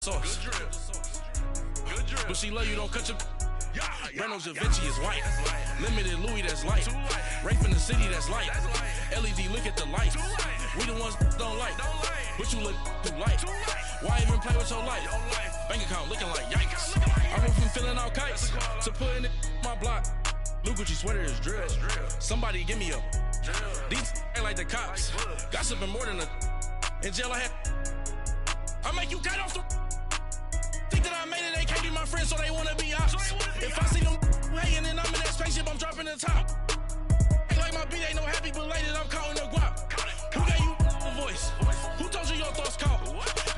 Sauce. Good drip. Good drip. But she love you, don't cut your. Reynolds Da Vinci is white. Limited Louis, that's light. Rape in the city, that's light. LED, look at the light. We the ones don't like. But you look too light. Why even play with your life? Bank account looking like yikes. I went from feeling all kites to putting it in my block. Blue Gucci sweater is drill. Somebody give me a. These ain't like the cops. Gossiping more than a. In jail I had. I make you cut off the. Think that I made it, they can't be my friends, so they wanna be ops. If I see them hating and I'm in that spaceship, I'm dropping the top. Ain't like my beat ain't no happy belated, I'm counting the guap. Who gave you the voice? Who told you your thoughts count?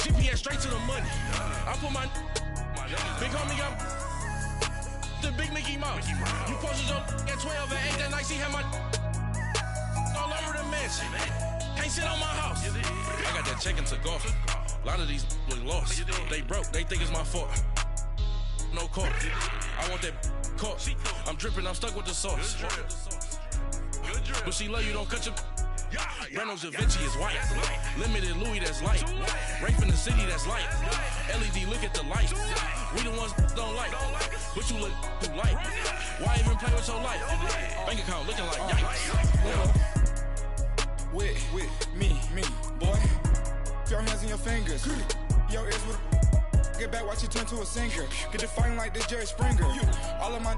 GPS straight to the money. I put my big homie got the big Mickey Mouse. You posted your at 12 and 8 that night, she had my all over the mansion. Can't sit on my house. I got that check into golf. A lot of these look lost. They broke, they think it's my fault. No court. I want that caught. I'm dripping, I'm stuck with the sauce. But she love you, don't cut your. Reynolds Da Vinci is white. Limited Louis, that's light. Rape in the city, that's light. LED, look at the light. We the ones don't like. But you look too light. Why even play with your life? Bank account looking like yikes. With me, boy. Your hands in your fingers. Your ears with get back, watch you turn to a singer. Get the fighting like this Jerry Springer. All of my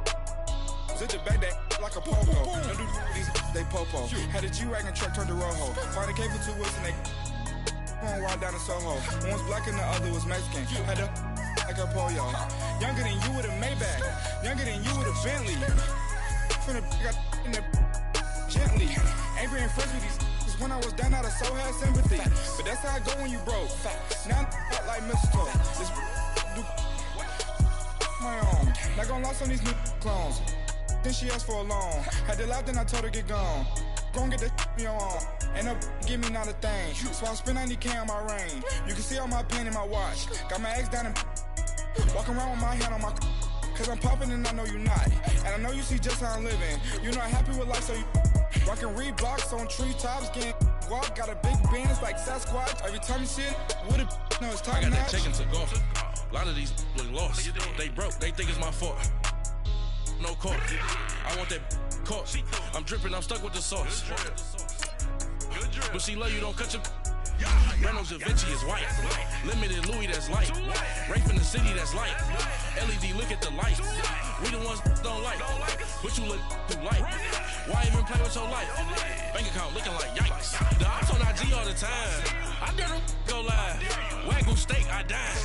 zip the back that like a popo. Don't do these, they popo. Had a G-Wagon truck turned to Rojo. Find a cable 2 wheels and they going wild down in Soho. One was black and the other was Mexican. Had a like a pollo. Younger than you with a Maybach. Younger than you with a Bentley. From the got in the gently. Ain't being friends with these. When I was down, I so had sympathy. But that's how I go when you broke. Now I'm like mistletoe. This do my own. Not gonna lost on these new clones. Then she asked for a loan. Had to laugh, then I told her get gone. Gon' get that me on. Ain't no give me not a thing. So I spend 90K on my range. You can see all my pen in my watch. Got my ex down and walking around with my hand on my. Cause I'm popping and I know you not. And I know you see just how I'm living. You're not happy with life, so you. Rockin' Reeboks on treetops, getting walk, got a big bands like Sasquatch. Every time you see it, with it, no, it's time. I got that check into golf. A lot of these look lost. They broke, they think it's my fault. No court. I want that caught. I'm dripping, I'm stuck with the sauce. But she love you, don't cut your. Reynolds Da Vinci is white. Limited Louis, that's light. Rape in the city, that's light. LED, look at the light. We the ones don't like. But you look too light. Why even play with your life? Bank account looking like yikes. The ops on IG all the time. I dare them go live. Wagyu steak, I died.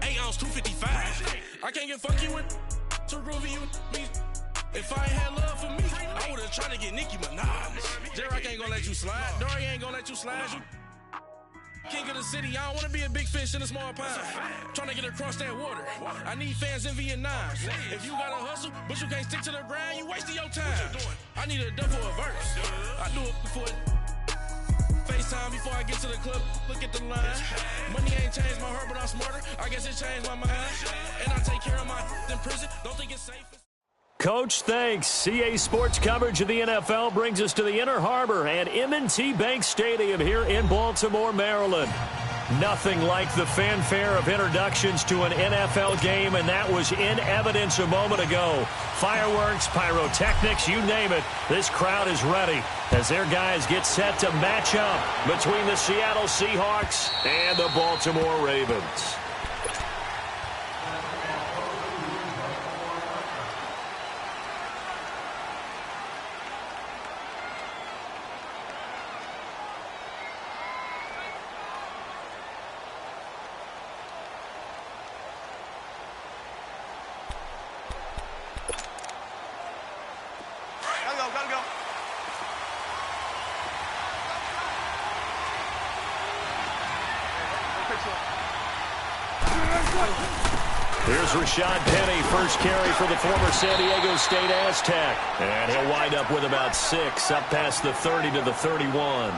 8 ounce, 255. I can't get funky with to groovy you. If I ain't had love for me, I would've tried to get Nicki Minaj. J-Rock ain't gonna let you slide. Dory ain't gonna let you slide. You king of the city, I don't wanna be a big fish in a small pond. Trying to get across that water. I need fans in Vietnam. If you gotta hustle, but you can't stick to the grind, you wasting your time. I need a double a verse. I do it before FaceTime before I get to the club. Look at the line. Money ain't changed my heart, but I'm smarter. I guess it changed my mind. And I take care of my in prison. Don't think it's safe. Coach, thanks. CA Sports coverage of the NFL brings us to the Inner Harbor and M&T Bank Stadium here in Baltimore, Maryland. Nothing like the fanfare of introductions to an NFL game, and that was in evidence a moment ago. Fireworks, pyrotechnics, you name it. This crowd is ready as their guys get set to match up between the Seattle Seahawks and the Baltimore Ravens. Here's Rashad Penny, first carry for the former San Diego State Aztec. And he'll wind up with about 6, up past the 30 to the 31.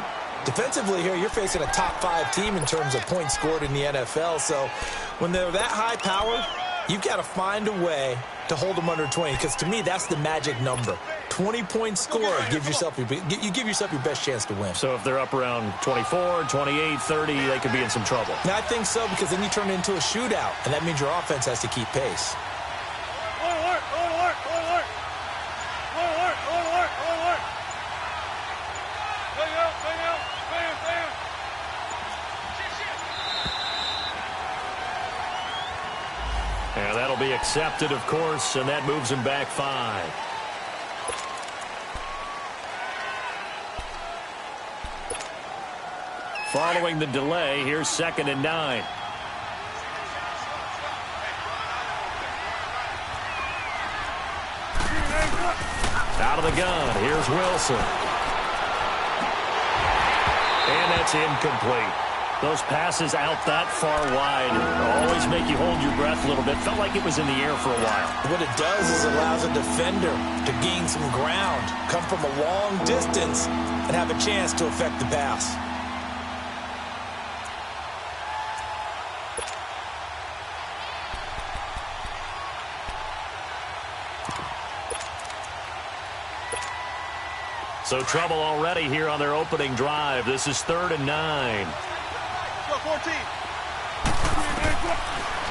Defensively here, you're facing a top-5 team in terms of points scored in the NFL. So when they're that high power, you've got to find a way to hold them under 20. Because to me, that's the magic number. 20-point score, you give yourself your best chance to win. So if they're up around 24, 28, 30, they could be in some trouble. Now, I think so, because then you turn it into a shootout, and that means your offense has to keep pace. And that'll be accepted, of course, and that moves him back 5. Following the delay, here's 2nd and 9. Out of the gun, here's Wilson. And that's incomplete. Those passes out that far wide always make you hold your breath a little bit. Felt like it was in the air for a while. What it does is it allows a defender to gain some ground, come from a long distance, and have a chance to affect the pass. So trouble already here on their opening drive. This is 3rd and 9.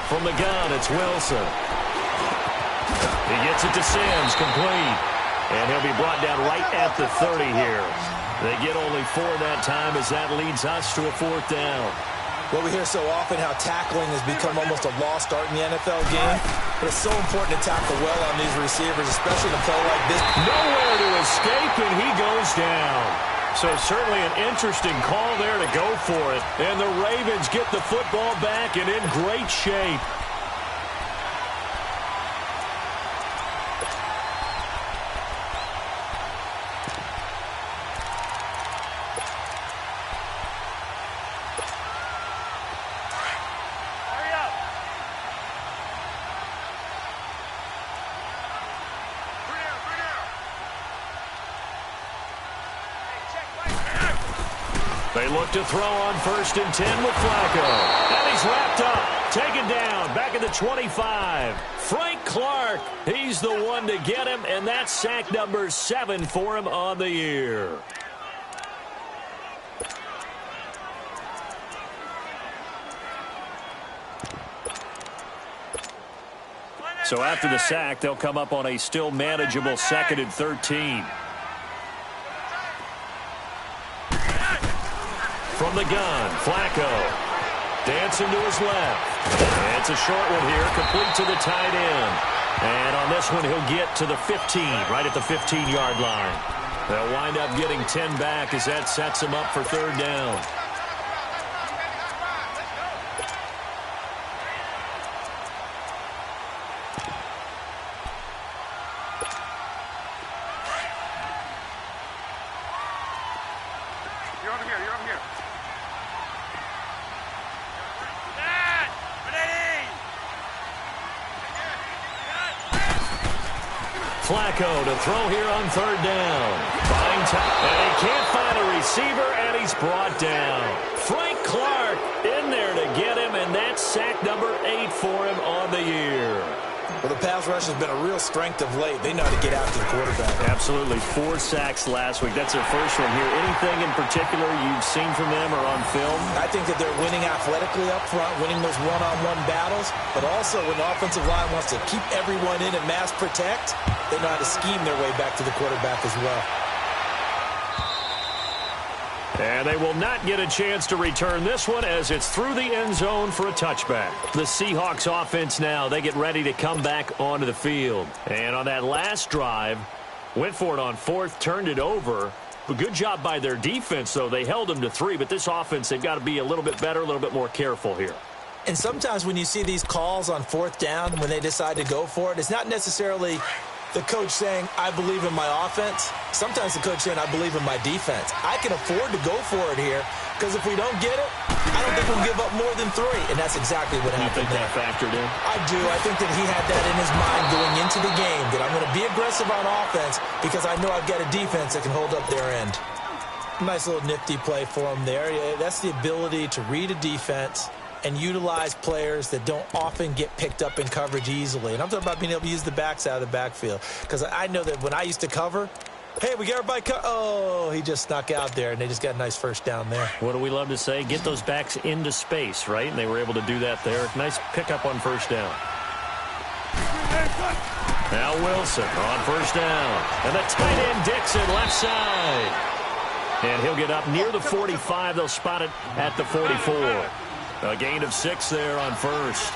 From the gun, it's Wilson. He gets it to Sims, complete. And he'll be brought down right at the 30 here. They get only 4 that time as that leads us to a 4th down. Well, we hear so often how tackling has become almost a lost art in the NFL game. But it's so important to tackle well on these receivers, especially in a play like this. Nowhere to escape, and he goes down. So certainly an interesting call there to go for it. And the Ravens get the football back and in great shape. They look to throw on 1st and 10 with Flacco. And he's wrapped up, taken down, back at the 25. Frank Clark, he's the one to get him, and that's sack number 7 for him on the year. So after the sack, they'll come up on a still manageable 2nd and 13. From the gun, Flacco. Dancing to his left. And it's a short one here, complete to the tight end. And on this one, he'll get to the 15, right at the 15-yard line. They'll wind up getting 10 back as that sets him up for 3rd down. Flacco to throw here on 3rd down. Fine time. And he can't find a receiver, and he's brought down. Frank Clark in there to get him, and that's sack number 8 for him on the year. Well, the pass rush has been a real strength of late. They know how to get after the quarterback. Absolutely. 4 sacks last week. That's their first one here. Anything in particular you've seen from them or on film? I think that they're winning athletically up front, winning those one-on-one battles, but also when the offensive line wants to keep everyone in and mass protect, they know how to scheme their way back to the quarterback as well. And they will not get a chance to return this one as it's through the end zone for a touchback. The Seahawks offense now, they get ready to come back onto the field. And on that last drive, went for it on 4th, turned it over. But good job by their defense, though. They held them to 3, but this offense, they've got to be a little bit better, a little bit more careful here. And sometimes when you see these calls on 4th down, when they decide to go for it, it's not necessarily the coach saying, I believe in my offense. Sometimes the coach saying, I believe in my defense. I can afford to go for it here because if we don't get it, I don't think we'll give up more than 3. And that's exactly what happened. You think that factored in? I do. I think that he had that in his mind going into the game, that I'm going to be aggressive on offense because I know I've got a defense that can hold up their end. Nice little nifty play for him there. Yeah, that's the ability to read a defense and utilize players that don't often get picked up in coverage easily. And I'm talking about being able to use the backs out of the backfield. Because I know that when I used to cover, hey, we got everybody oh, he just snuck out there, and they just got a nice first down there. What do we love to say? Get those backs into space, right? And they were able to do that there. Nice pickup on first down. Now Wilson on first down. And the tight end Dixon left side. And he'll get up near the 45. They'll spot it at the 44. A gain of 6 there on first.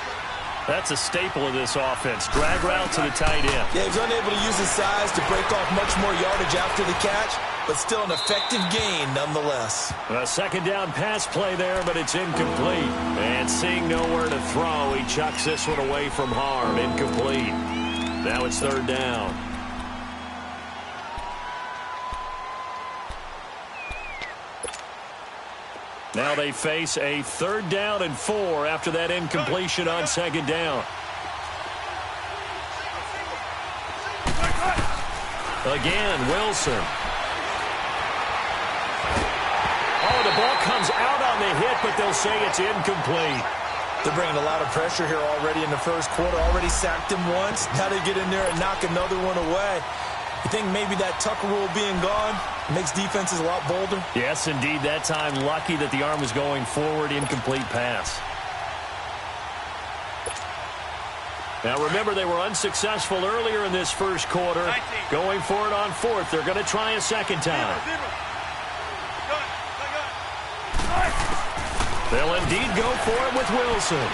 That's a staple of this offense. Drag route to the tight end. Yeah, he was unable to use his size to break off much more yardage after the catch, but still an effective gain nonetheless. A second down pass play there, but it's incomplete. And seeing nowhere to throw, he chucks this one away from harm. Incomplete. Now it's third down. Now they face a 3rd down and 4 after that incompletion on second down. Again, Wilson. Oh, the ball comes out on the hit, but they'll say it's incomplete. They're bringing a lot of pressure here already in the first quarter. Already sacked him once. Now they get in there and knock another one away. You think maybe that Tucker rule being gone makes defenses a lot bolder? Yes, indeed. That time, lucky that the arm was going forward. Incomplete pass. Now, remember, they were unsuccessful earlier in this first quarter. Going for it on 4th. They're going to try a second time. They'll indeed go for it with Wilson.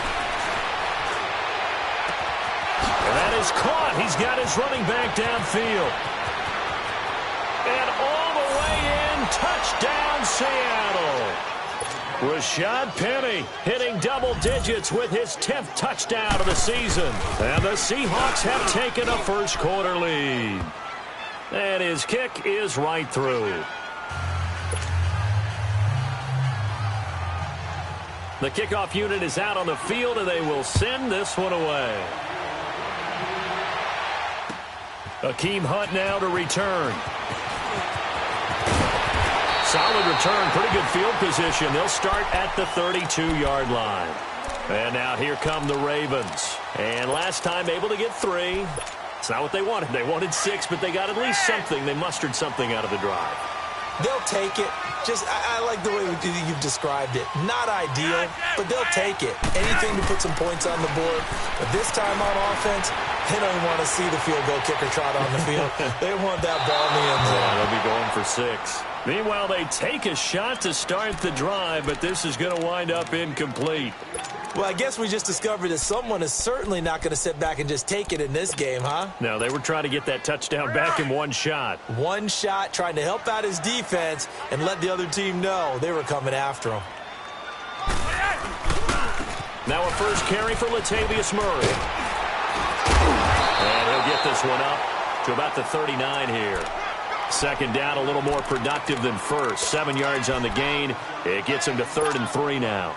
And that is caught. He's got his running back downfield. And all the way in, touchdown Seattle. Rashad Penny hitting double digits with his 10th touchdown of the season. And the Seahawks have taken a first quarter lead. And his kick is right through. The kickoff unit is out on the field, and they will send this one away. Akeem Hunt now to return. Solid return, pretty good field position. They'll start at the 32-yard line. And now here come the Ravens. And last time able to get 3. It's not what they wanted. They wanted 6, but they got at least something. They mustered something out of the drive. They'll take it. I like the way you've described it. Not ideal, but they'll take it. Anything to put some points on the board. But this time on offense, they don't want to see the field goal kicker trot on the field. They want that ball in the end zone. Yeah, they'll be going for 6. Meanwhile, they take a shot to start the drive, but this is going to wind up incomplete. Well, I guess we just discovered that someone is certainly not going to sit back and just take it in this game, huh? No, they were trying to get that touchdown back in one shot. One shot, trying to help out his defense and let the other team know they were coming after him. Now a first carry for Latavius Murray. And he'll get this one up to about the 39 here. Second down, a little more productive than first. 7 yards on the gain. It gets him to 3rd and 3 now.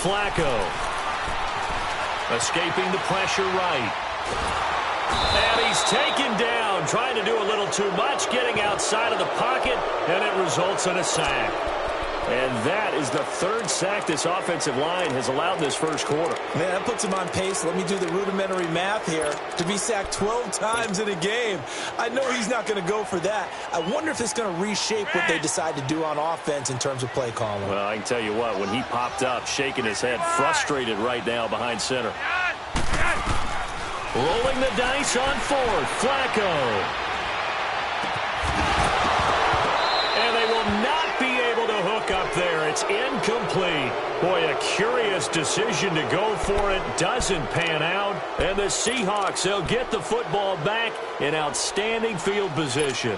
Flacco. Escaping the pressure right. And he's taken down, trying to do a little too much, getting outside of the pocket, and it results in a sack. And that is the 3rd sack this offensive line has allowed this first quarter. Man, that puts him on pace. Let me do the rudimentary math here. To be sacked 12 times in a game. I know he's not going to go for that. I wonder if it's going to reshape what they decide to do on offense in terms of play calling. Well, I can tell you what, when he popped up, shaking his head, frustrated right now behind center. Rolling the dice on 4th, Flacco. And they will not be able to hook up there. It's incomplete. Boy, a curious decision to go for it. Doesn't pan out. And the Seahawks, they'll get the football back in outstanding field position.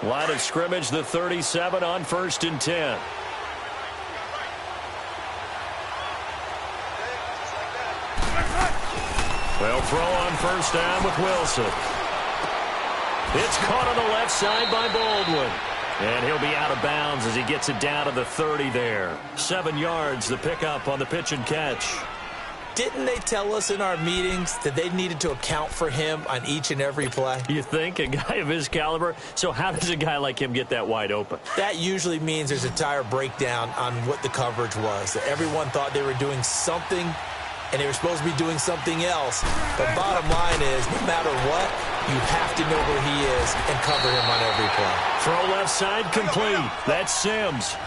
Line of scrimmage, the 37 on 1st and 10. They'll throw on first down with Wilson. It's caught on the left side by Baldwin. And he'll be out of bounds as he gets it down to the 30 there. 7 yards, the pickup on the pitch and catch. Didn't they tell us in our meetings that they needed to account for him on each and every play? You think? A guy of his caliber? So how does a guy like him get that wide open? That usually means there's a entire breakdown on what the coverage was. That everyone thought they were doing something, and they were supposed to be doing something else. But bottom line is, no matter what, you have to know where he is and cover him on every play. Throw left side complete. That's Sims.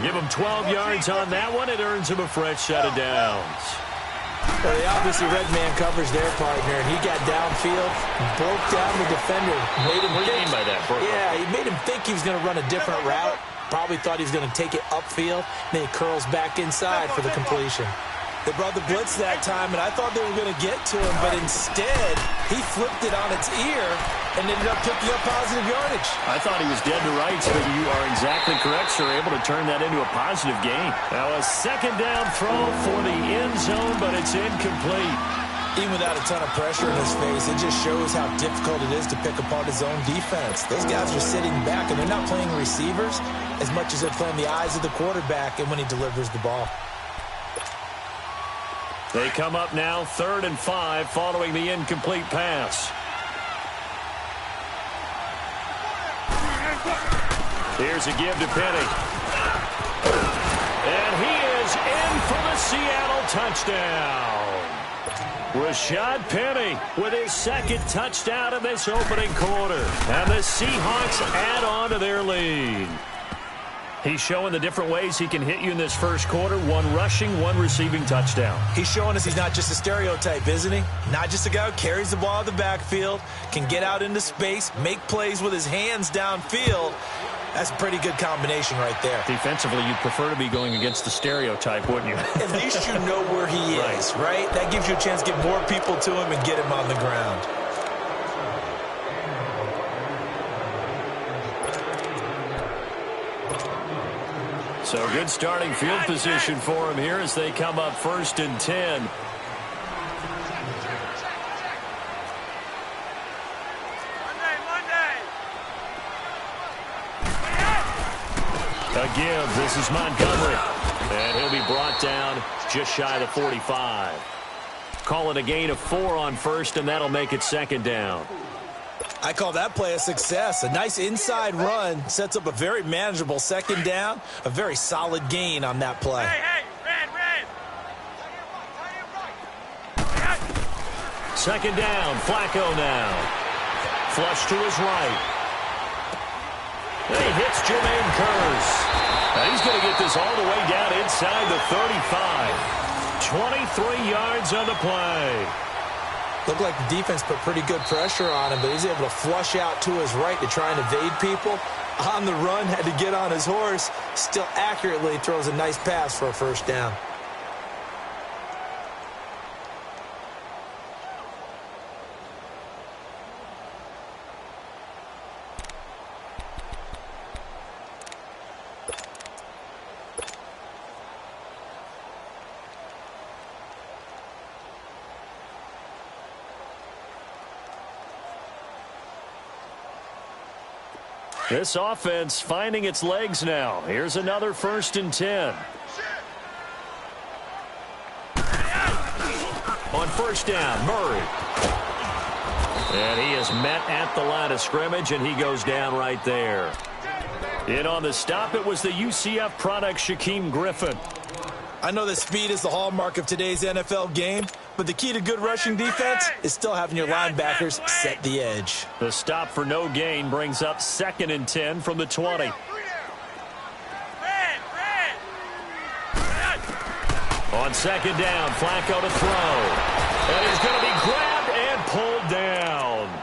Give him 12 yards on that one. It earns him a fresh set of downs. Well, they obviously read man coverage their partner, and he got downfield, broke down the defender. Made him what do you mean by that, bro? Yeah, he made him think he was going to run a different route. Probably thought he was going to take it upfield. Then he curls back inside for the completion. They brought the blitz that time, and I thought they were going to get to him, but instead, he flipped it on its ear and ended up picking up positive yardage. I thought he was dead to rights, but you are exactly correct, sir. Able to turn that into a positive gain. Now a second down throw for the end zone, but it's incomplete. Even without a ton of pressure in his face, it just shows how difficult it is to pick apart his own defense. Those guys are sitting back, and they're not playing receivers as much as they're playing the eyes of the quarterback and when he delivers the ball. They come up now 3rd and 5 following the incomplete pass. Here's a give to Penny. And he is in for the Seattle touchdown. Rashad Penny with his second touchdown in this opening quarter. And the Seahawks add on to their lead. He's showing the different ways he can hit you in this first quarter. 1 rushing, 1 receiving touchdown. He's showing us he's not just a stereotype, isn't he? Not just a guy who carries the ball out of the backfield, can get out into space, make plays with his hands downfield. That's a pretty good combination right there. Defensively, you'd prefer to be going against the stereotype, wouldn't you? At least you know where he is, right? That gives you a chance to get more people to him and get him on the ground. So good starting field position for him here as they come up 1st and 10. A give. This is Montgomery. And he'll be brought down just shy of the 45. Call it a gain of 4 on 1st, and that'll make it 2nd down. I call that play a success. A nice inside run sets up a very manageable 2nd down. A very solid gain on that play. Hey, red. 2nd down. Flacco now. Flush to his right. And he hits Jermaine Kearse. And he's going to get this all the way down inside the 35. 23 yards on the play. Looked like the defense put pretty good pressure on him, but he's able to flush out to his right to try and evade people. On the run, had to get on his horse. Still accurately throws a nice pass for a 1st down. This offense finding its legs now. Here's another 1st and 10. On 1st down, Murray. And he is met at the line of scrimmage, and he goes down right there. In on the stop, it was the UCF product, Shaquem Griffin. I know that speed is the hallmark of today's NFL game, but the key to good rushing defense is still having your linebackers set the edge. The stop for no gain brings up 2nd and 10 from the 20. On 2nd down, Flacco to throw. And he's going to be grabbed and pulled down.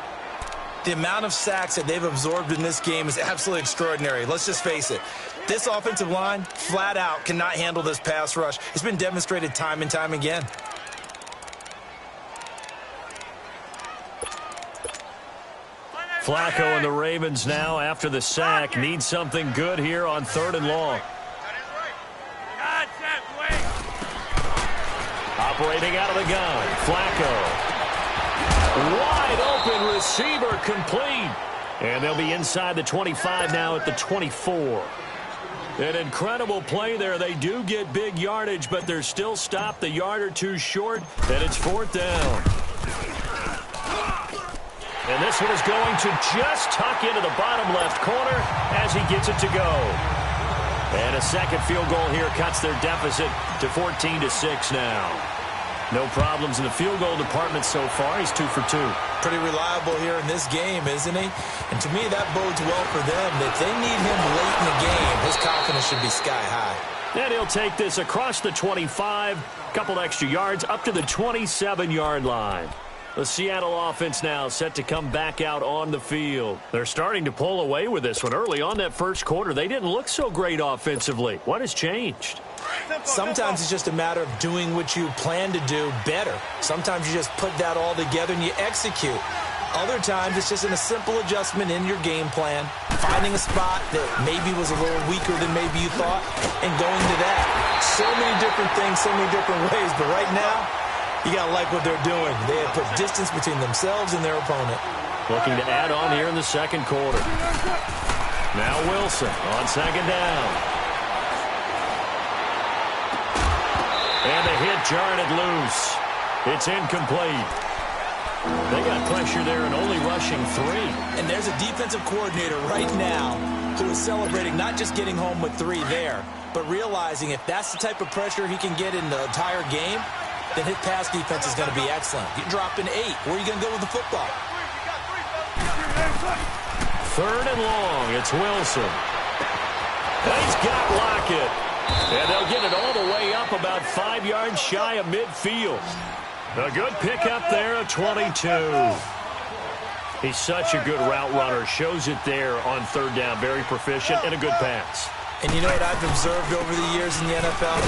The amount of sacks that they've absorbed in this game is absolutely extraordinary. Let's just face it. This offensive line, flat out, cannot handle this pass rush. It's been demonstrated time and time again. Flacco and the Ravens now, after the sack, need something good here on 3rd and long. Operating out of the gun, Flacco. Wide open receiver complete. And they'll be inside the 25 now at the 24. An incredible play there. They do get big yardage, but they're still stopped a yard or two short, and it's 4th down. And this one is going to just tuck into the bottom left corner as he gets it to go. And a second field goal here cuts their deficit to 14-6 now. No problems in the field goal department so far. He's 2 for 2. Pretty reliable here in this game, isn't he? And to me, that bodes well for them. If they need him late in the game, his confidence should be sky high. And he'll take this across the 25, couple extra yards, up to the 27-yard line. The Seattle offense now set to come back out on the field. They're starting to pull away with this one. Early on that first quarter, they didn't look so great offensively. What has changed? Sometimes it's just a matter of doing what you plan to do better. Sometimes you just put that all together and you execute. Other times it's just a simple adjustment in your game plan, finding a spot that maybe was a little weaker than maybe you thought, and going to that. So many different things, so many different ways, but right now, you got to like what they're doing. They have put distance between themselves and their opponent. Looking to add on here in the second quarter. Now Wilson on second down. And the hit jarred it loose. It's incomplete. They got pressure there and only rushing 3. And there's a defensive coordinator right now who is celebrating not just getting home with 3 there, but realizing if that's the type of pressure he can get in the entire game, then his pass defense is going to be excellent. You're dropping 8. Where are you going to go with the football? 3rd and long. It's Wilson. He's got Lockett. And they'll get it all the way up about 5 yards shy of midfield. A good pickup there at 22. He's such a good route runner. Shows it there on 3rd down. Very proficient and a good pass. And you know what I've observed over the years in the NFL?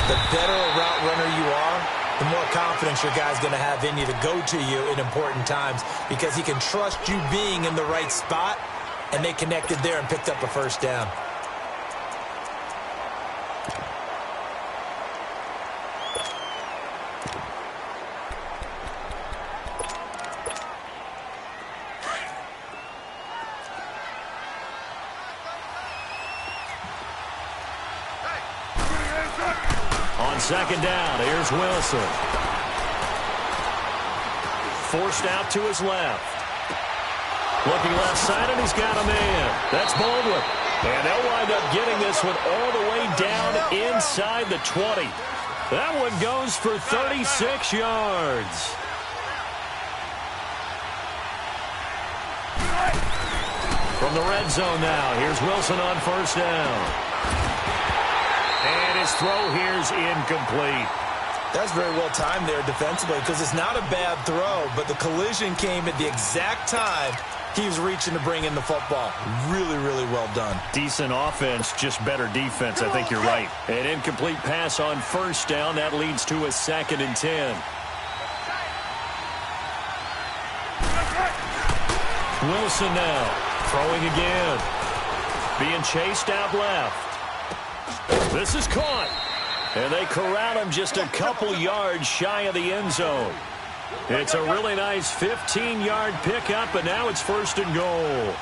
The better a route runner you are, the more confidence your guy's going to have in you to go to you in important times because he can trust you being in the right spot, and they connected there and picked up a 1st down. Second down, here's Wilson. Forced out to his left. Looking left side, and he's got a man. That's Baldwin. And they'll wind up getting this one all the way down inside the 20. That one goes for 36 yards. From the red zone now, here's Wilson on 1st down. And his throw here's incomplete. That's very well timed there defensively because it's not a bad throw, but the collision came at the exact time he was reaching to bring in the football. Really, really well done. Decent offense, just better defense. I think you're right. An incomplete pass on 1st down. That leads to a 2nd and 10. Wilson now throwing again. Being chased out left. This is caught. And they corral him just a couple yards shy of the end zone. It's a really nice 15-yard pickup, and now it's 1st and goal.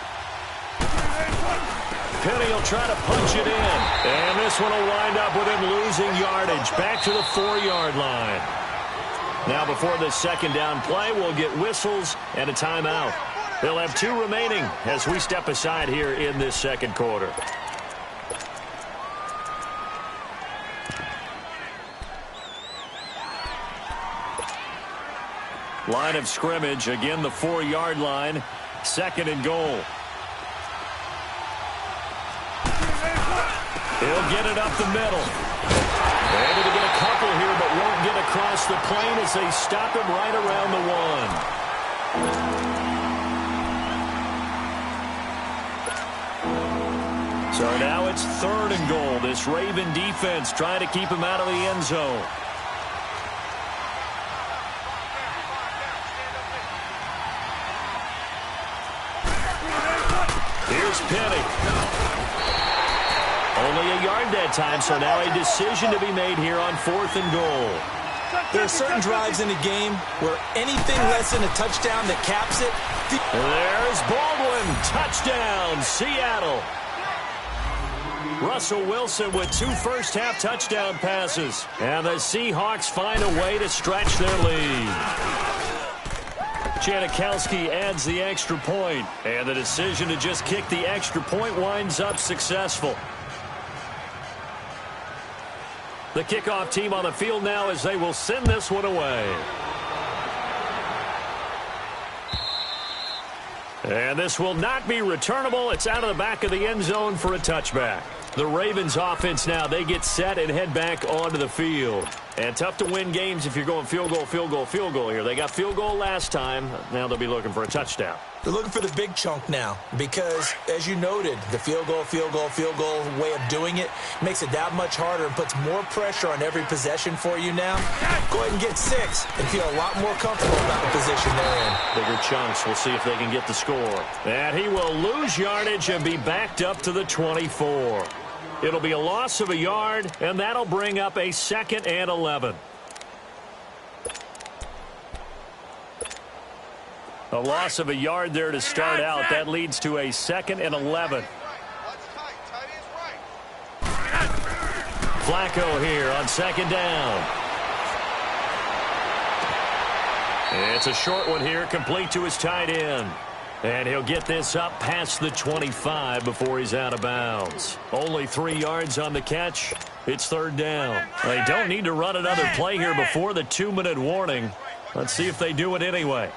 Penny will try to punch it in. And this one will wind up with him losing yardage. Back to the 4-yard line. Now before this 2nd down play, we'll get whistles and a timeout. They'll have 2 remaining as we step aside here in this second quarter. Line of scrimmage, again the 4-yard line, 2nd and goal. He'll get it up the middle. Able to get a couple here, but won't get across the plane as they stop him right around the 1. So now it's 3rd and goal. This Raven defense trying to keep him out of the end zone. Here's Penny. Only a yard that time, so now a decision to be made here on 4th and goal. There are certain drives in a game where anything less than a touchdown that caps it. There's Baldwin. Touchdown, Seattle. Russell Wilson with 2 first-half touchdown passes. And the Seahawks find a way to stretch their lead. Janikowski adds the extra point, and the decision to just kick the extra point winds up successful. The kickoff team on the field now as they will send this one away. And this will not be returnable. It's out of the back of the end zone for a touchback. The Ravens offense now, they get set and head back onto the field. And tough to win games if you're going field goal, field goal, field goal here. They got field goal last time. Now they'll be looking for a touchdown. They're looking for the big chunk now because, as you noted, the field goal way of doing it makes it that much harder and puts more pressure on every possession for you now. Go ahead and get 6 and feel a lot more comfortable about the position they're in. Bigger chunks. We'll see if they can get the score. And he will lose yardage and be backed up to the 24. It'll be a loss of a yard, and that'll bring up a 2nd and 11. A loss of a yard there to start out. That leads to a 2nd and 11. Flacco here on 2nd down. It's a short one here, complete to his tight end. And he'll get this up past the 25 before he's out of bounds. Only 3 yards on the catch. It's 3rd down. They don't need to run another play here before the 2-minute warning. Let's see if they do it anyway.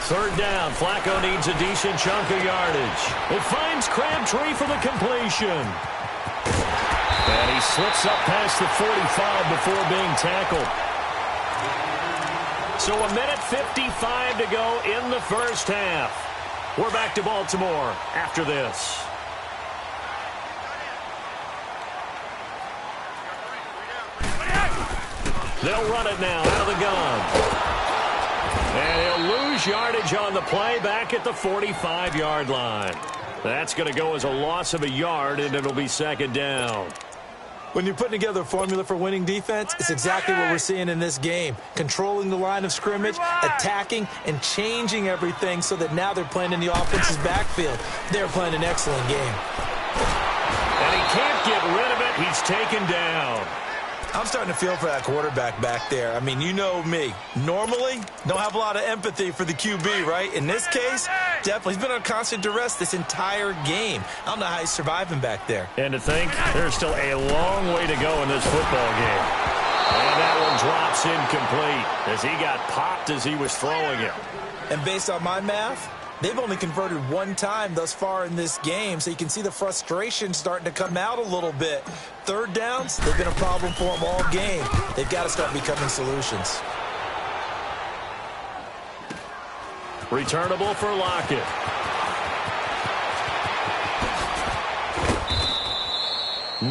Third down. Flacco needs a decent chunk of yardage. It finds Crabtree for the completion. And he slips up past the 45 before being tackled. So 1:55 to go in the first half. We're back to Baltimore after this. They'll run it now out of the gun. And he'll lose yardage on the play back at the 45-yard line. That's going to go as a loss of a yard, and it'll be 2nd down. When you're putting together a formula for winning defense, it's exactly what we're seeing in this game. Controlling the line of scrimmage, attacking, and changing everything so that now they're playing in the offense's backfield. They're playing an excellent game. And he can't get rid of it. He's taken down. I'm starting to feel for that quarterback back there. I mean, you know me. Normally, don't have a lot of empathy for the QB, right? In this case, definitely. He's been on constant duress this entire game. I don't know how he's surviving back there. And to think, there's still a long way to go in this football game. And that one drops incomplete as he got popped as he was throwing it. And based on my math, they've only converted 1 time thus far in this game, so you can see the frustration starting to come out a little bit. 3rd downs, they've been a problem for them all game. They've got to start becoming solutions. Returnable for Lockett.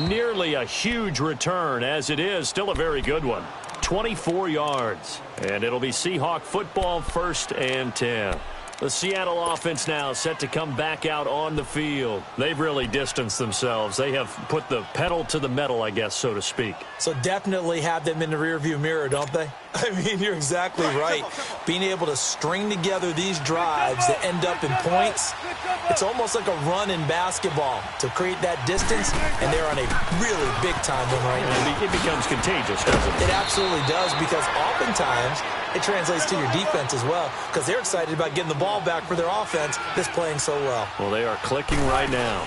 Nearly a huge return, as it is still a very good one. 24 yards. And it'll be Seahawk football, 1st and 10. The Seattle offense now set to come back out on the field. They've really distanced themselves. They have put the pedal to the metal, I guess, so to speak. So definitely have them in the rearview mirror, don't they? I mean, you're exactly right. Being able to string together these drives that end up in points, it's almost like a run in basketball to create that distance, and they're on a really big-time one right now. It becomes contagious, doesn't it? It absolutely does, because oftentimes it translates to your defense as well, because they're excited about getting the ball back for their offense that's playing so well. Well, they are clicking right now.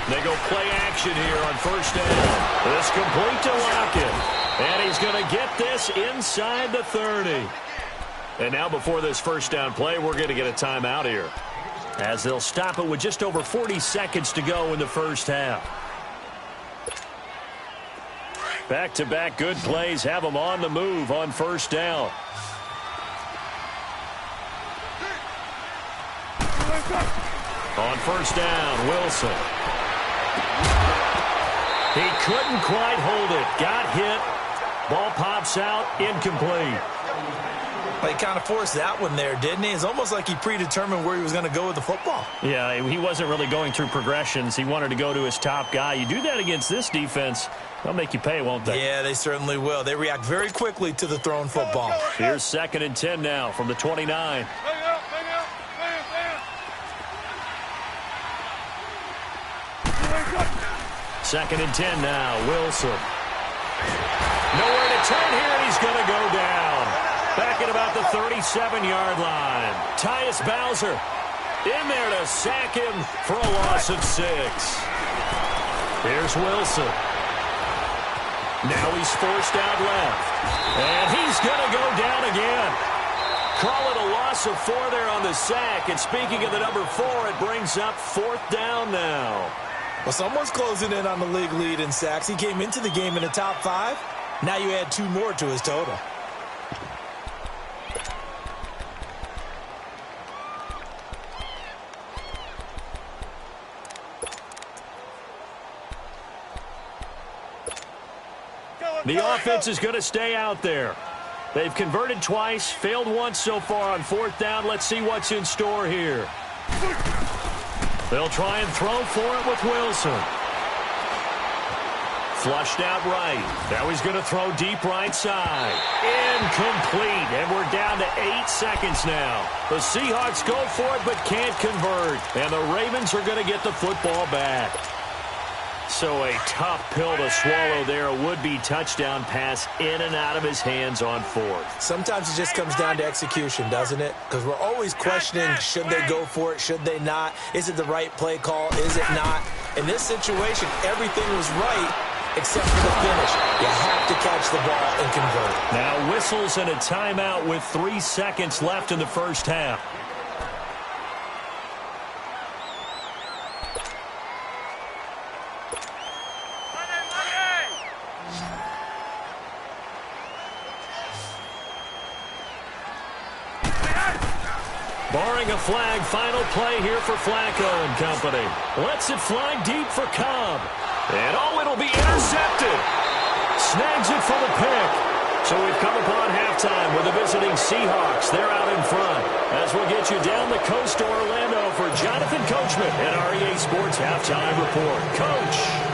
They go play action here on 1st down. This complete to Lockett. And he's going to get this inside the 30. And now before this 1st down play, we're going to get a timeout here, as they'll stop it with just over 40 seconds to go in the first half. Back-to-back good plays have them on the move on 1st down. On 1st down, Wilson. He couldn't quite hold it. Got hit. Ball pops out. Incomplete. Well, he kind of forced that one there, didn't he? It's almost like he predetermined where he was going to go with the football. Yeah, he wasn't really going through progressions. He wanted to go to his top guy. You do that against this defense, they'll make you pay, won't they? Yeah, they certainly will. They react very quickly to the thrown football. Here's 2nd and 10 now from the 29. 2nd and 10 now. Wilson. Nowhere to turn here, and he's going to go down. Back at about the 37-yard line. Tyus Bowser in there to sack him for a loss of 6. Here's Wilson. Now he's forced out left. And he's going to go down again. Call it a loss of 4 there on the sack. And speaking of the number 4, it brings up 4th down now. Well, someone's closing in on the league lead in sacks. He came into the game in the top 5. Now you add 2 more to his total. The offense is going to stay out there. They've converted twice, failed once so far on 4th down. Let's see what's in store here. They'll try and throw for it with Wilson. Flushed out right. Now he's going to throw deep right side. Incomplete. And we're down to 8 seconds now. The Seahawks go for it but can't convert. And the Ravens are going to get the football back. So a tough pill to swallow there. A would-be touchdown pass in and out of his hands on 4th. Sometimes it just comes down to execution, doesn't it? Because we're always questioning, should they go for it, should they not? Is it the right play call, is it not? In this situation, everything was right except for the finish. You have to catch the ball and convert. Now whistles and a timeout with 3 seconds left in the first half. Barring a flag, final play here for Flacco and company. Lets it fly deep for Cobb. And it'll be intercepted. Snags it for the pick. So we've come upon halftime with the visiting Seahawks. They're out in front. As we'll get you down the coast to Orlando for Jonathan Coachman and REA Sports Halftime Report. Coach.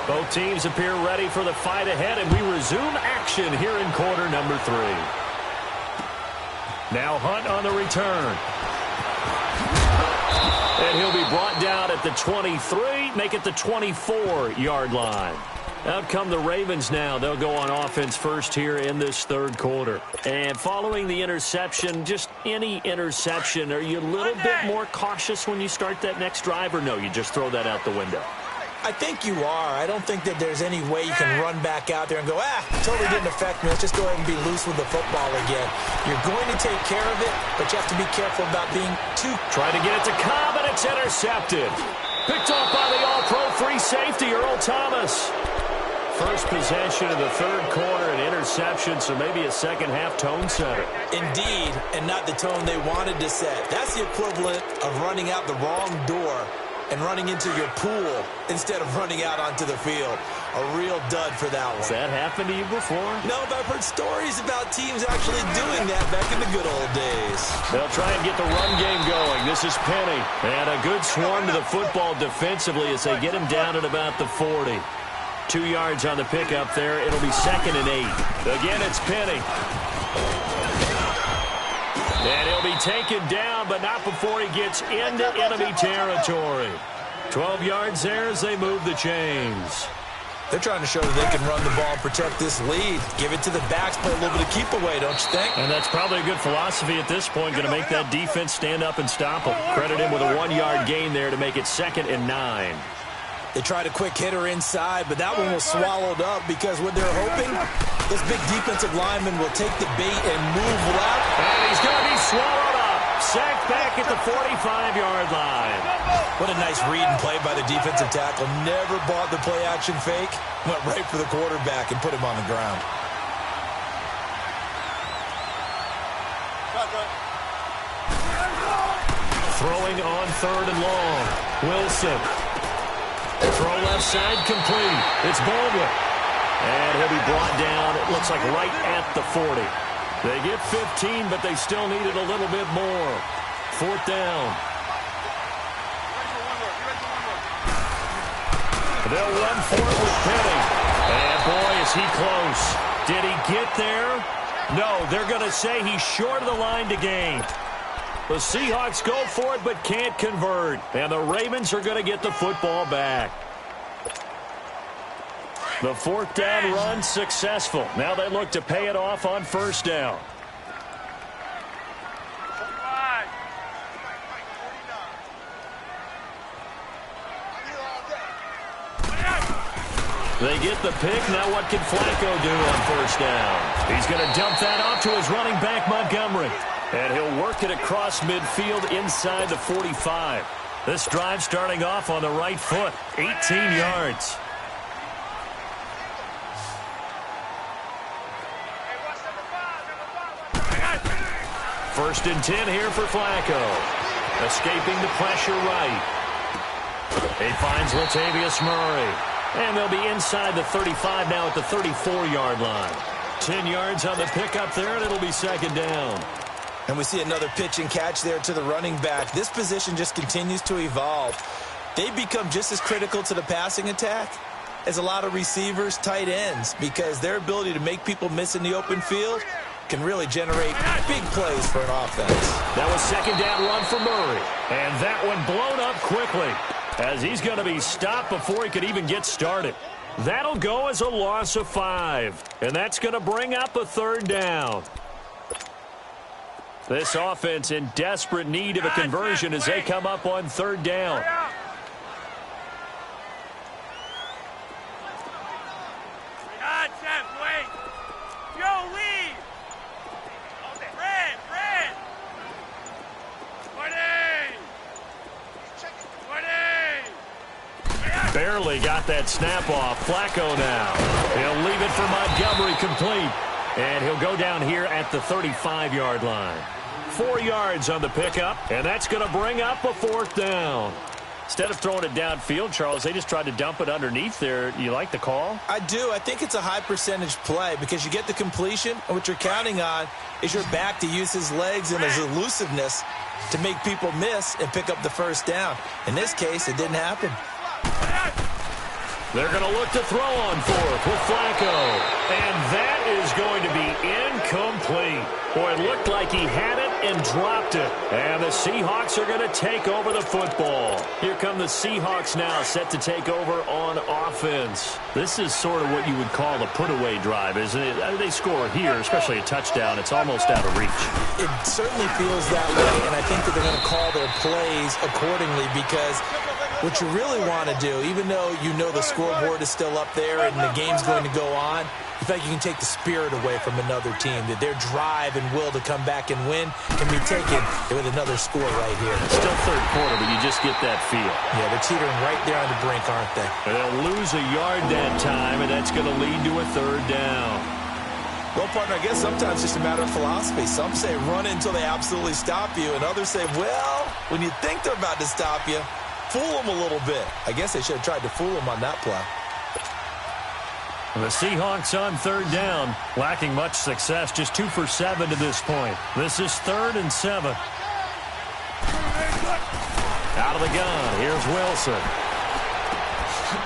Both teams appear ready for the fight ahead, and we resume action here in quarter number 3. Now Hunt on the return. And he'll be brought down at the 23, make it the 24-yard line. Out come the Ravens now. They'll go on offense first here in this 3rd quarter. And following the interception, just any interception, are you a little bit more cautious when you start that next drive, or no, you just throw that out the window? I think you are. I don't think that there's any way you can run back out there and go, totally didn't affect me. Let's just go ahead and be loose with the football again. You're going to take care of it, but you have to be careful about being too... Trying to get it to Cobb, and it's intercepted. Picked off by the all-pro free safety, Earl Thomas. First possession of the 3rd quarter, an interception, so maybe a second-half tone setter. Indeed, and not the tone they wanted to set. That's the equivalent of running out the wrong door and running into your pool instead of running out onto the field. A real dud for that one. Has that happened to you before? No, but I've heard stories about teams actually doing that back in the good old days. They'll try and get the run game going. This is Penny. And a good swarm to the football defensively as they get him down at about the 40. 2 yards on the pickup there. It'll be 2nd and 8. Again, it's Penny. And he'll be taken down, but not before he gets into enemy territory. 12 yards there as they move the chains. They're trying to show that they can run the ball and protect this lead. Give it to the backs, play a little bit of keep away, don't you think? And that's probably a good philosophy at this point. Going to make that defense stand up and stop them. Credit him with a 1-yard gain there to make it 2nd and 9. They tried a quick hitter inside, but that one was swallowed up because what they're hoping, this big defensive lineman will take the bait and move left. And he's going to be swallowed up. Sacked back at the 45-yard line. What a nice read and play by the defensive tackle. Never bought the play-action fake. Went right for the quarterback and put him on the ground. Throwing on 3rd and long. Wilson. Throw left side complete. It's Baldwin. And he'll be brought down, it looks like right at the 40. They get 15, but they still needed a little bit more. 4th down. They'll run for it with Penny. And boy, is he close. Did he get there? No, they're going to say he's short of the line to gain. The Seahawks go for it but can't convert. And the Ravens are going to get the football back. The fourth down run successful. Now they look to pay it off on first down. They get the pick. Now what can Flacco do on first down? He's going to dump that off to his running back, Montgomery. And he'll work it across midfield inside the 45. This drive starting off on the right foot. 18 yards. First and 10 here for Flacco. Escaping the pressure right. He finds Latavius Murray. And they'll be inside the 35 now at the 34-yard line. 10 yards on the pickup there, and it'll be second down. And we see another pitch and catch there to the running back. This position just continues to evolve. They become just as critical to the passing attack as a lot of receivers, tight ends, because their ability to make people miss in the open field can really generate big plays for an offense. That was second down run for Murray. And that one blown up quickly, as he's going to be stopped before he could even get started. That'll go as a loss of 5. And that's going to bring up a third down. This offense in desperate need of a conversion as they come up on third down. Barely got that snap off. Flacco now. He'll leave it for Montgomery complete. And he'll go down here at the 35-yard line. 4 yards on the pickup, and that's going to bring up a fourth down. Instead of throwing it downfield, Charles, they just tried to dump it underneath there. You like the call? I do. I think it's a high-percentage play because you get the completion, and what you're counting on is your back to use his legs and his elusiveness to make people miss and pick up the first down. In this case, it didn't happen. They're going to look to throw on fourth with Flacco. And that is going to be incomplete. Boy, it looked like he had it and dropped it. And the Seahawks are going to take over the football. Here come the Seahawks now, set to take over on offense. This is sort of what you would call a put-away drive, isn't it? They score here, especially a touchdown. It's almost out of reach. It certainly feels that way, and I think that they're going to call their plays accordingly because what you really want to do, even though you know the scoreboard is still up there and the game's going to go on, you feel like you can take the spirit away from another team, that their drive and will to come back and win can be taken with another score right here. Still third quarter, but you just get that feel. Yeah, they're teetering right there on the brink, aren't they? And they'll lose a yard that time, and that's going to lead to a third down. Well, partner, I guess sometimes it's just a matter of philosophy. Some say run until they absolutely stop you, and others say, well, when you think they're about to stop you, fool them a little bit. I guess they should have tried to fool them on that play. The Seahawks on third down, lacking much success, just 2 for 7 to this point. This is 3rd and 7. Out of the gun, here's Wilson.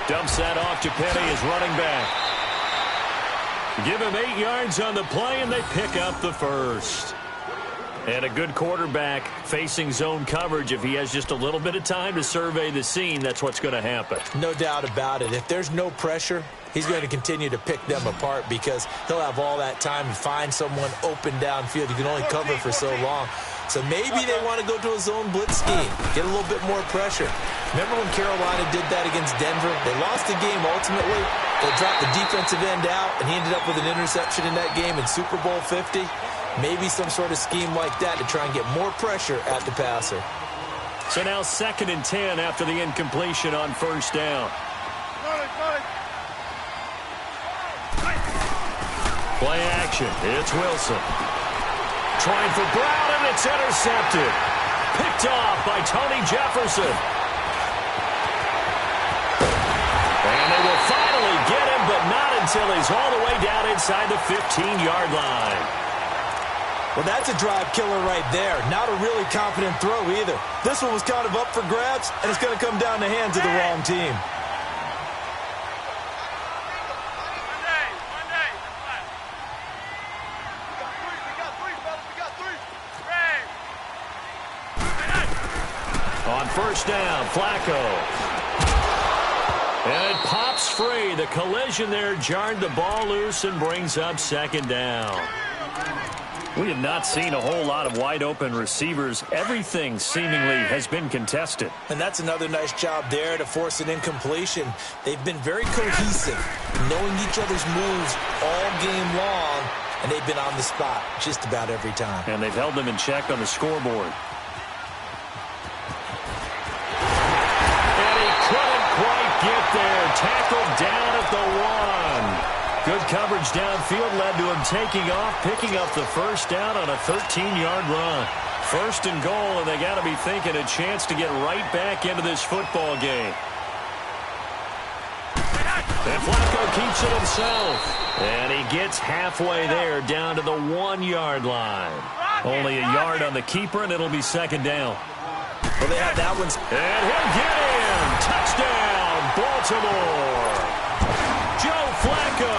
Dumps that off to Petty as running back. Give him 8 yards on the play, and they pick up the first. And a good quarterback facing zone coverage. If he has just a little bit of time to survey the scene, that's what's going to happen. No doubt about it. If there's no pressure, he's going to continue to pick them apart because he'll have all that time to find someone open downfield. You can only cover for so long. So maybe they want to go to a zone blitz scheme, get a little bit more pressure. Remember when Carolina did that against Denver? They lost the game ultimately. They dropped the defensive end out, and he ended up with an interception in that game in Super Bowl 50. Maybe some sort of scheme like that to try and get more pressure at the passer. So now 2nd and 10 after the incompletion on first down. Play action. It's Wilson. Trying for Brown, and it's intercepted. Picked off by Tony Jefferson. And they will finally get him, but not until he's all the way down inside the 15-yard line. Well, that's a drive killer right there. Not a really confident throw either. This one was kind of up for grabs, and it's going to come down the hands of the wrong team. first down. Flacco. And it pops free. The collision there jarred the ball loose and brings up second down. We have not seen a whole lot of wide-open receivers. Everything seemingly has been contested. And that's another nice job there to force an incompletion. They've been very cohesive, knowing each other's moves all game long, and they've been on the spot just about every time. And they've held them in check on the scoreboard. And he couldn't quite get there. Tackled down at the 1. Good coverage downfield led to him taking off, picking up the first down on a 13-yard run. First and goal, and they got to be thinking a chance to get right back into this football game. And Flacco keeps it himself. And he gets halfway there, down to the 1-yard line. Only a yard on the keeper, and it'll be second down. Well, they have that one. And he'll get in. Touchdown, Baltimore. Joe Flacco,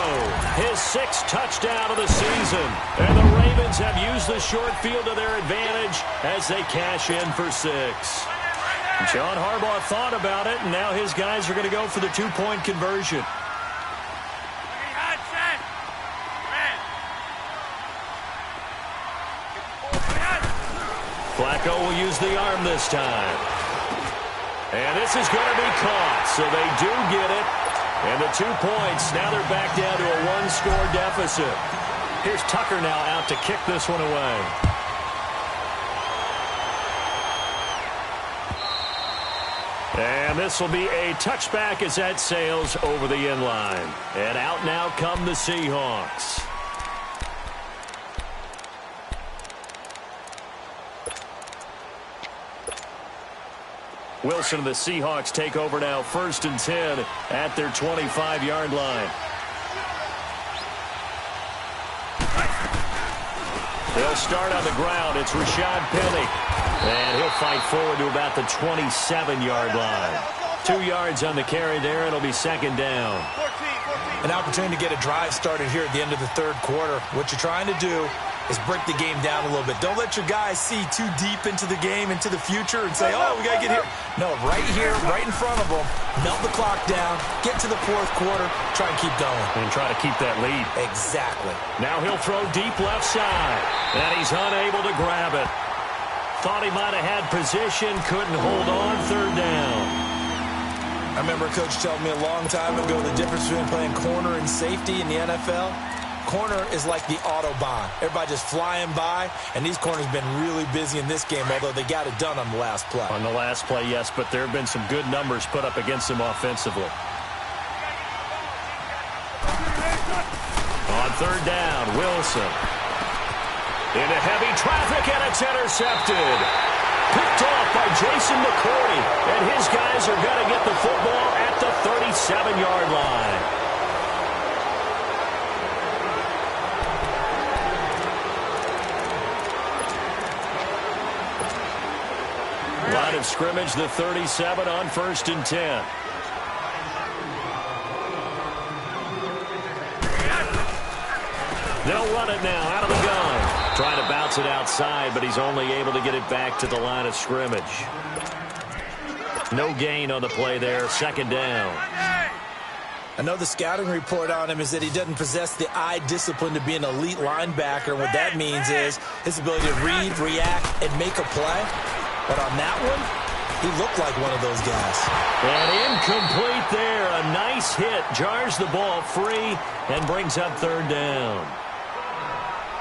his 6th touchdown of the season. And the Ravens have used the short field to their advantage as they cash in for 6. John Harbaugh thought about it, and now his guys are going to go for the 2-point conversion. Flacco will use the arm this time. And this is going to be caught, so they do get it. And the 2 points, now they're back down to a 1-score deficit. Here's Tucker now out to kick this one away. And this will be a touchback as that sails over the end line. And out now come the Seahawks. Wilson and the Seahawks take over now, 1st and 10 at their 25-yard line. They'll start on the ground. It's Rashad Penny. And he'll fight forward to about the 27-yard line. 2 yards on the carry there. It'll be second down. An opportunity to get a drive started here at the end of the 3rd quarter. What you're trying to do is break the game down a little bit. Don't let your guys see too deep into the game, into the future, and say, oh, we got to get here. No, right here, right in front of them, melt the clock down, get to the 4th quarter, try and keep going. And try to keep that lead. Exactly. Now he'll throw deep left side, and he's unable to grab it. Thought he might have had position, couldn't hold on, 3rd down. I remember a coach telling me a long time ago the difference between playing corner and safety in the NFL. Corner is like the Autobahn. Everybody just flying by, and these corners have been really busy in this game, although they got it done on the last play. On the last play, yes, but there have been some good numbers put up against them offensively. On 3rd down, Wilson. Into heavy traffic, and it's intercepted. Picked off by Jason McCourty, and his guys are going to get the football at the 37-yard line. Line of scrimmage, the 37 on 1st and 10. They'll run it now out of the gun. Trying to bounce it outside, but he's only able to get it back to the line of scrimmage. No gain on the play there, 2nd down. I know the scouting report on him is that he doesn't possess the eye discipline to be an elite linebacker. And what that means is his ability to read, react, and make a play. But on that one, he looked like one of those guys. And incomplete there. A nice hit. Jars the ball free and brings up 3rd down.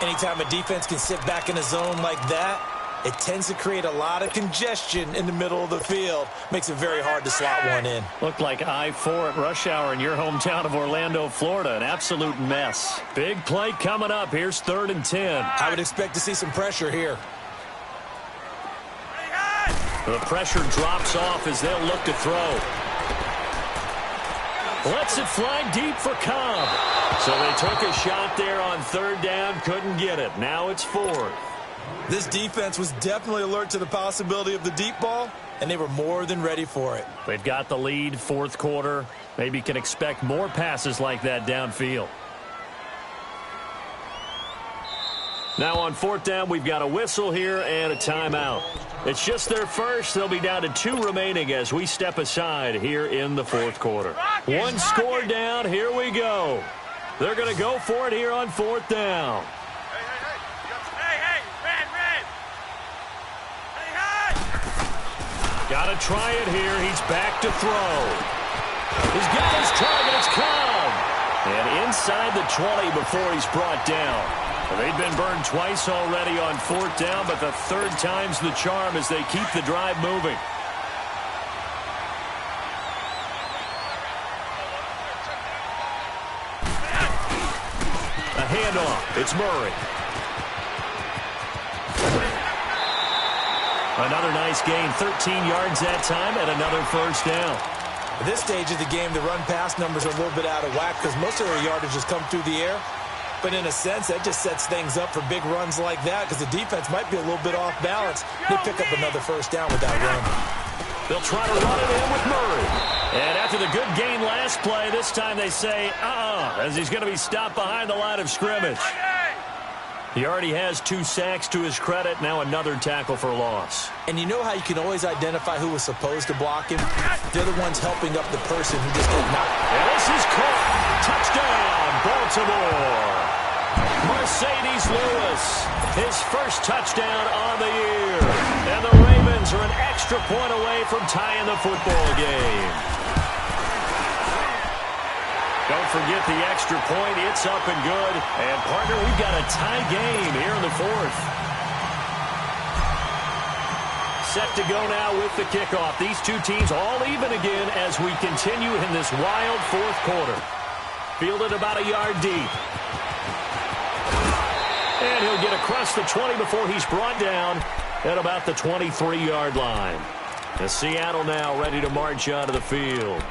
Anytime a defense can sit back in a zone like that, it tends to create a lot of congestion in the middle of the field. Makes it very hard to slot one in. Looked like I-4 at rush hour in your hometown of Orlando, Florida. An absolute mess. Big play coming up. Here's 3rd and 10. I would expect to see some pressure here. The pressure drops off as they'll look to throw. Lets it fly deep for Cobb. So they took a shot there on 3rd down, couldn't get it. Now it's 4th. This defense was definitely alert to the possibility of the deep ball, and they were more than ready for it. They've got the lead, 4th quarter. Maybe can expect more passes like that downfield. Now on 4th down, we've got a whistle here and a timeout. It's just their first. They'll be down to 2 remaining as we step aside here in the fourth quarter. One score down. Here we go. They're going to go for it here on 4th down. Got to try it here. He's back to throw. He's got his target. It's come. And inside the 20 before he's brought down. They've been burned twice already on 4th down, but the 3rd time's the charm as they keep the drive moving. A handoff. It's Murray. Another nice gain. 13 yards that time and another 1st down. At this stage of the game, the run-pass numbers are a little bit out of whack because most of their yardage has come through the air. But in a sense, that just sets things up for big runs like that because the defense might be a little bit off balance. They pick up another 1st down with that run. They'll try to run it in with Murray. And after the good gain last play, this time they say, as he's going to be stopped behind the line of scrimmage. He already has 2 sacks to his credit. Now another tackle for loss. And you know how you can always identify who was supposed to block him? They're the ones helping up the person who just did not. And this is caught. Touchdown, Baltimore. Mercedes Lewis, his first touchdown on the year. And the Ravens are an extra point away from tying the football game. Don't forget the extra point. It's up and good. And, partner, we've got a tie game here in the 4th. Set to go now with the kickoff. These two teams all even again as we continue in this wild 4th quarter. Fielded about a yard deep. And he'll get across the 20 before he's brought down at about the 23-yard line. And Seattle now ready to march onto the field.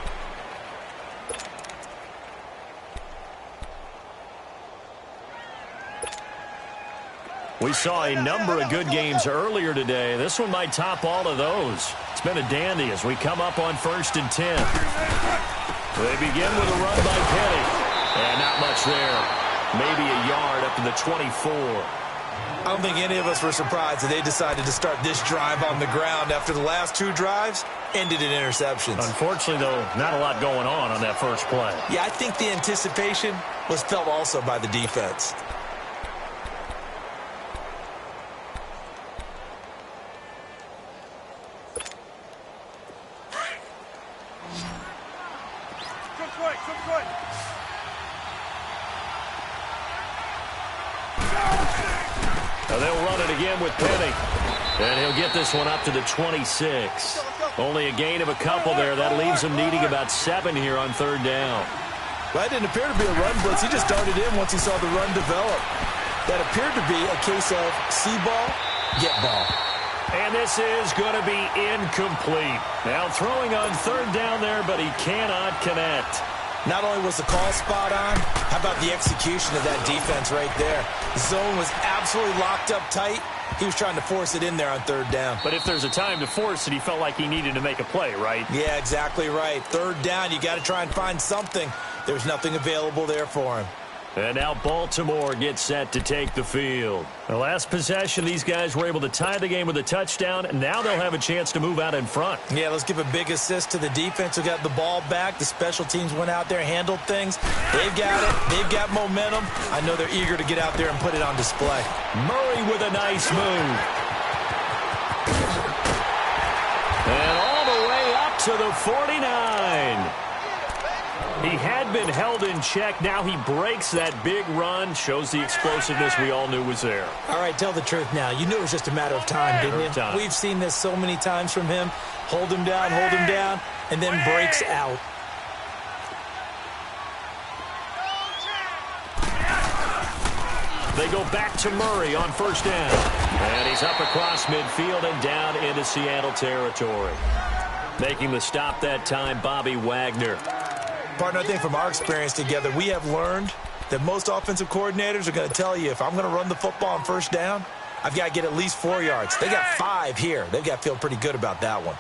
We saw a number of good games earlier today. This one might top all of those. It's been a dandy as we come up on 1st and 10. They begin with a run by Penny. And not much there. Maybe a yard up to the 24. I don't think any of us were surprised that they decided to start this drive on the ground after the last 2 drives ended in interceptions. Unfortunately, though, not a lot going on that first play. Yeah, I think the anticipation was felt also by the defense. They'll run it again with Penny. And he'll get this one up to the 26. Only a gain of a couple there. That leaves him needing about 7 here on 3rd down. Well, that didn't appear to be a run blitz. He just darted in once he saw the run develop. That appeared to be a case of see ball, get ball. And this is going to be incomplete. Now throwing on 3rd down there, but he cannot connect. Not only was the call spot on, how about the execution of that defense right there? The zone was absolutely locked up tight. He was trying to force it in there on 3rd down. But if there's a time to force it, he felt like he needed to make a play, right? Yeah, exactly right. 3rd down, you got to try and find something. There's nothing available there for him. And now Baltimore gets set to take the field. The last possession, these guys were able to tie the game with a touchdown, and now they'll have a chance to move out in front. Yeah, let's give a big assist to the defense who got the ball back. The special teams went out there, handled things. They've got it. They've got momentum. I know they're eager to get out there and put it on display. Murray with a nice move. And all the way up to the 49. He had been held in check. Now he breaks that big run. Shows the explosiveness we all knew was there. All right, tell the truth now. You knew it was just a matter of time, didn't you? We've seen this so many times from him. Hold him down, and then breaks out. They go back to Murray on 1st down. And he's up across midfield and down into Seattle territory. Making the stop that time, Bobby Wagner. Partner, I think from our experience together, we have learned that most offensive coordinators are going to tell you, if I'm going to run the football on 1st down, I've got to get at least 4 yards. They got 5 here. They've got to feel pretty good about that one.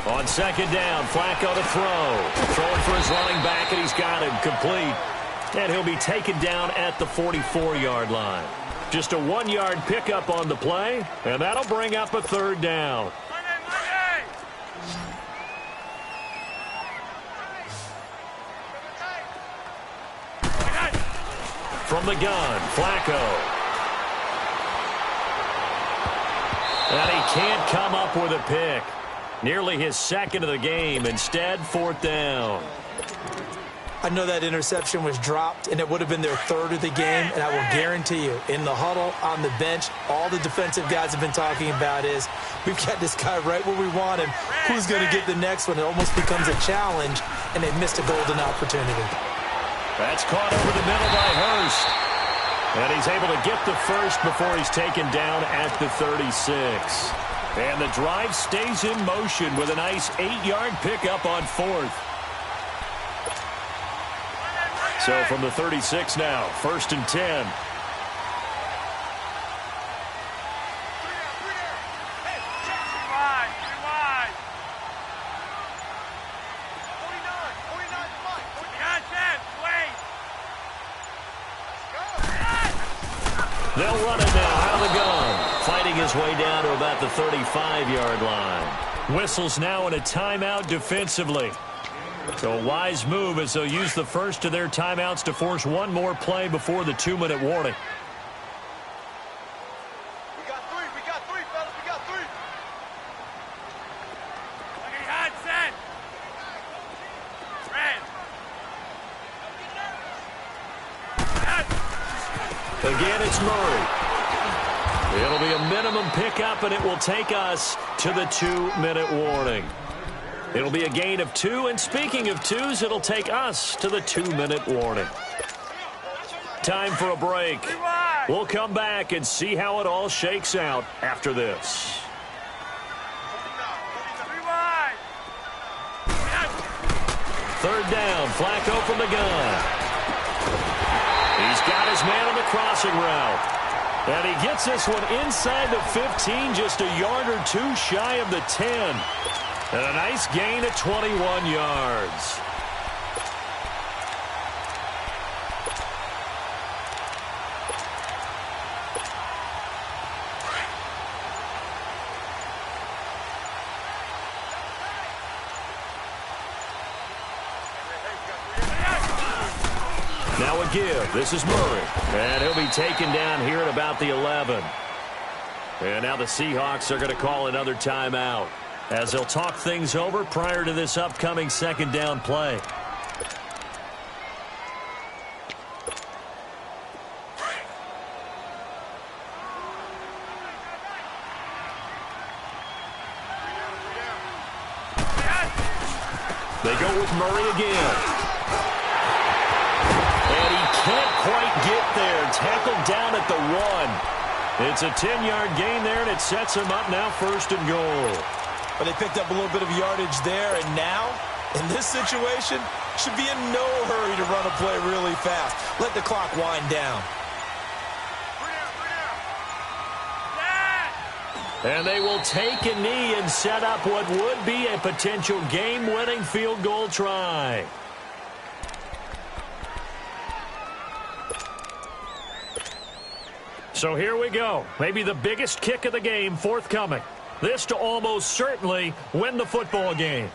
On 2nd down, Flacco to throw. Throwing for his running back, and he's got him complete. And he'll be taken down at the 44-yard line. Just a 1-yard pickup on the play, and that'll bring up a third down. From the gun, Flacco. And he can't come up with a pick. Nearly his second of the game. Instead, fourth down. I know that interception was dropped, and it would have been their third of the game, and I will guarantee you, in the huddle, on the bench, all the defensive guys have been talking about is, we've got this guy right where we want him. Who's going to get the next one? It almost becomes a challenge, and they missed a golden opportunity. That's caught over the middle by Hurst. And he's able to get the first before he's taken down at the 36. And the drive stays in motion with a nice 8-yard pickup on fourth. So from the 36 now, 1st and 10. They'll run it now out of the gun. Fighting his way down to about the 35-yard line. Whistles now in a timeout defensively. So a wise move as they'll use the first of their timeouts to force one more play before the 2-minute warning. We got three, fellas. We got three. Okay, hot, set. Red. Again, it's Murray. It'll be a minimum pickup, and it will take us to the 2-minute warning. It'll be a gain of 2, and speaking of 2s, it'll take us to the 2-minute warning. Time for a break. We'll come back and see how it all shakes out after this. Third down, Flacco from the gun. He's got his man on the crossing route. And he gets this one inside the 15, just a yard or two shy of the 10. And a nice gain at 21 yards. Now a give. This is Murray. And he'll be taken down here at about the 11. And now the Seahawks are going to call another timeout as they'll talk things over prior to this upcoming second down play. They go with Murray again. And he can't quite get there. Tackled down at the 1. It's a 10-yard gain there, and it sets him up now 1st and goal. But they picked up a little bit of yardage there, and now, in this situation, should be in no hurry to run a play really fast. Let the clock wind down. And they will take a knee and set up what would be a potential game-winning field goal try. So here we go. Maybe the biggest kick of the game forthcoming. This to almost certainly win the football game.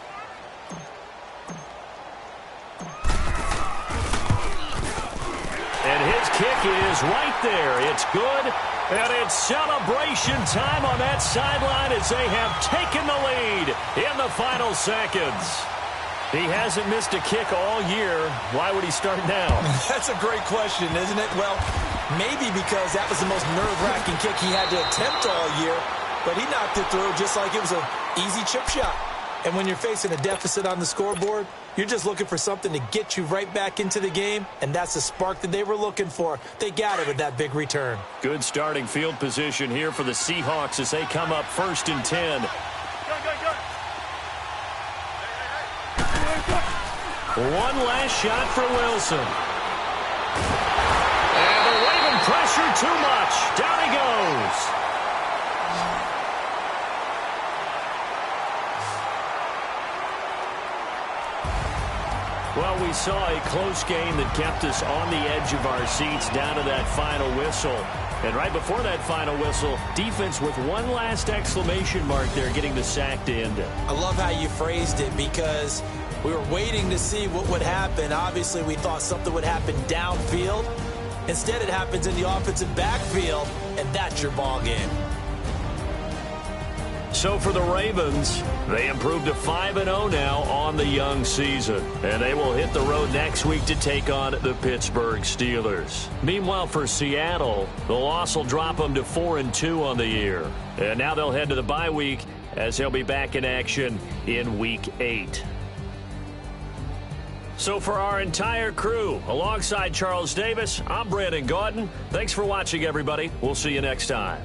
And his kick is right there. It's good. And it's celebration time on that sideline as they have taken the lead in the final seconds. He hasn't missed a kick all year. Why would he start now? That's a great question, isn't it? Well, maybe because that was the most nerve-wracking kick he had to attempt all year, but he knocked it through just like it was an easy chip shot. And when you're facing a deficit on the scoreboard, you're just looking for something to get you right back into the game, and that's the spark that they were looking for. They got it with that big return. Good starting field position here for the Seahawks as they come up 1st and 10. One last shot for Wilson. And they're waving pressure too much. Down he goes. Well, we saw a close game that kept us on the edge of our seats down to that final whistle. And right before that final whistle, defense with one last exclamation mark there, getting the sack to end it. I love how you phrased it, because we were waiting to see what would happen. Obviously, we thought something would happen downfield. Instead, it happens in the offensive backfield, and that's your ball game. So for the Ravens, they improved to 5-0 now on the young season. And they will hit the road next week to take on the Pittsburgh Steelers. Meanwhile, for Seattle, the loss will drop them to 4-2 on the year. And now they'll head to the bye week as they'll be back in action in Week 8. So for our entire crew, alongside Charles Davis, I'm Brandon Gaudin. Thanks for watching, everybody. We'll see you next time.